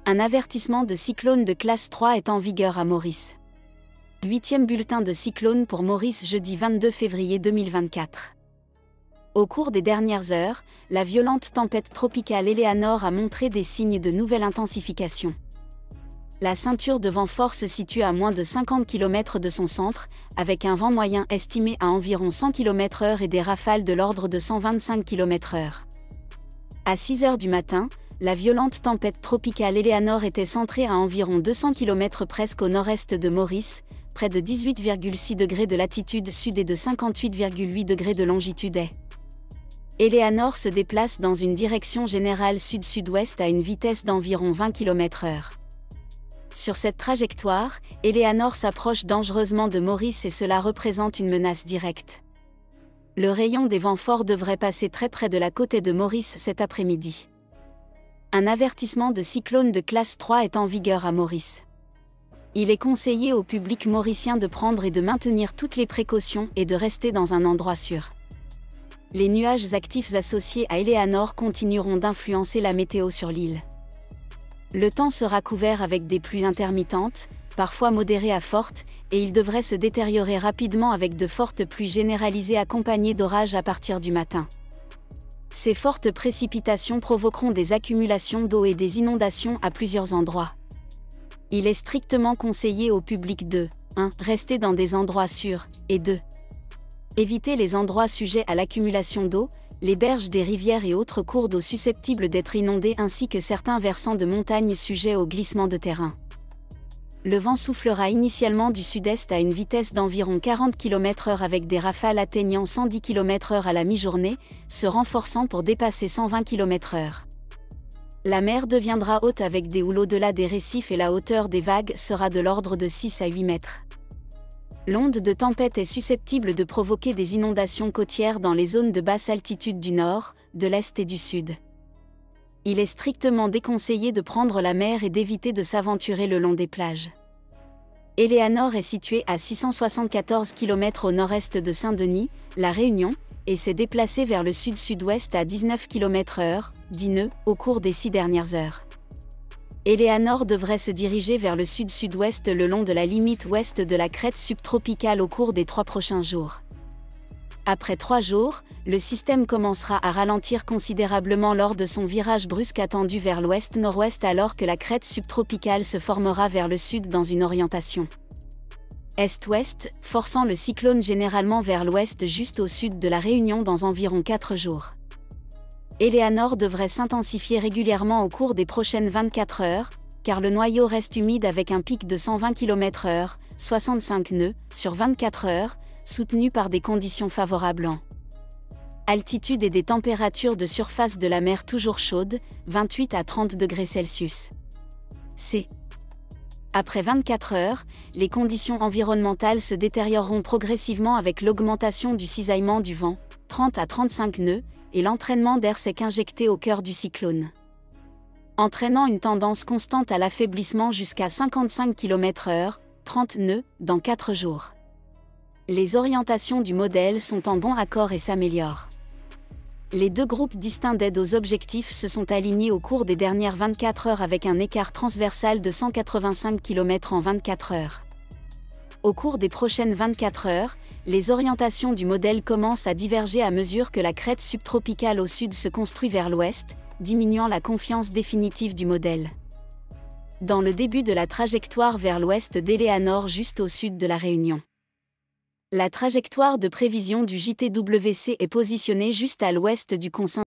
Un avertissement de cyclone de classe 3 est en vigueur à Maurice. 8e bulletin de cyclone pour Maurice jeudi 22 février 2024. Au cours des dernières heures, la violente tempête tropicale Eleanor a montré des signes de nouvelle intensification. La ceinture de vent fort se situe à moins de 50 km de son centre, avec un vent moyen estimé à environ 100 km/h et des rafales de l'ordre de 125 km/h. À 6 heures du matin, la violente tempête tropicale Eleanor était centrée à environ 200 km presque au nord-est de Maurice, près de 18,6 degrés de latitude sud et de 58,8 degrés de longitude est. Eleanor se déplace dans une direction générale sud-sud-ouest à une vitesse d'environ 20 km/h. Sur cette trajectoire, Eleanor s'approche dangereusement de Maurice et cela représente une menace directe. Le rayon des vents forts devrait passer très près de la côte de Maurice cet après-midi. Un avertissement de cyclone de classe 3 est en vigueur à Maurice. Il est conseillé au public mauricien de prendre et de maintenir toutes les précautions et de rester dans un endroit sûr. Les nuages actifs associés à Eleanor continueront d'influencer la météo sur l'île. Le temps sera couvert avec des pluies intermittentes, parfois modérées à fortes, et il devrait se détériorer rapidement avec de fortes pluies généralisées accompagnées d'orages à partir du matin. Ces fortes précipitations provoqueront des accumulations d'eau et des inondations à plusieurs endroits. Il est strictement conseillé au public de 1. Rester dans des endroits sûrs, et 2. Éviter les endroits sujets à l'accumulation d'eau, les berges des rivières et autres cours d'eau susceptibles d'être inondés ainsi que certains versants de montagne sujets au glissement de terrain. Le vent soufflera initialement du sud-est à une vitesse d'environ 40 km/h avec des rafales atteignant 110 km/h à la mi-journée, se renforçant pour dépasser 120 km/h. La mer deviendra haute avec des houles au-delà des récifs et la hauteur des vagues sera de l'ordre de 6 à 8 mètres. L'onde de tempête est susceptible de provoquer des inondations côtières dans les zones de basse altitude du nord, de l'est et du sud. Il est strictement déconseillé de prendre la mer et d'éviter de s'aventurer le long des plages. Eleanor est située à 674 km au nord-est de Saint-Denis, La Réunion, et s'est déplacée vers le sud-sud-ouest à 19 km/h, 10 nœuds, au cours des 6 dernières heures. Eleanor devrait se diriger vers le sud-sud-ouest le long de la limite ouest de la crête subtropicale au cours des 3 prochains jours. Après 3 jours, le système commencera à ralentir considérablement lors de son virage brusque attendu vers l'ouest-nord-ouest alors que la crête subtropicale se formera vers le sud dans une orientation est-ouest, forçant le cyclone généralement vers l'ouest juste au sud de la Réunion dans environ 4 jours. Eleanor devrait s'intensifier régulièrement au cours des prochaines 24 heures, car le noyau reste humide avec un pic de 120 km/h, 65 nœuds, sur 24 heures, soutenu par des conditions favorables en altitude et des températures de surface de la mer toujours chaudes, 28 à 30 degrés Celsius. Après 24 heures, les conditions environnementales se détérioreront progressivement avec l'augmentation du cisaillement du vent, 30 à 35 nœuds, et l'entraînement d'air sec injecté au cœur du cyclone, entraînant une tendance constante à l'affaiblissement jusqu'à 55 km/h, 30 nœuds, dans 4 jours. Les orientations du modèle sont en bon accord et s'améliorent. Les 2 groupes distincts d'aide aux objectifs se sont alignés au cours des dernières 24 heures avec un écart transversal de 185 km en 24 heures. Au cours des prochaines 24 heures, les orientations du modèle commencent à diverger à mesure que la crête subtropicale au sud se construit vers l'ouest, diminuant la confiance définitive du modèle. Dans le début de la trajectoire vers l'ouest d'Eleanor juste au sud de la Réunion. La trajectoire de prévision du JTWC est positionnée juste à l'ouest du coin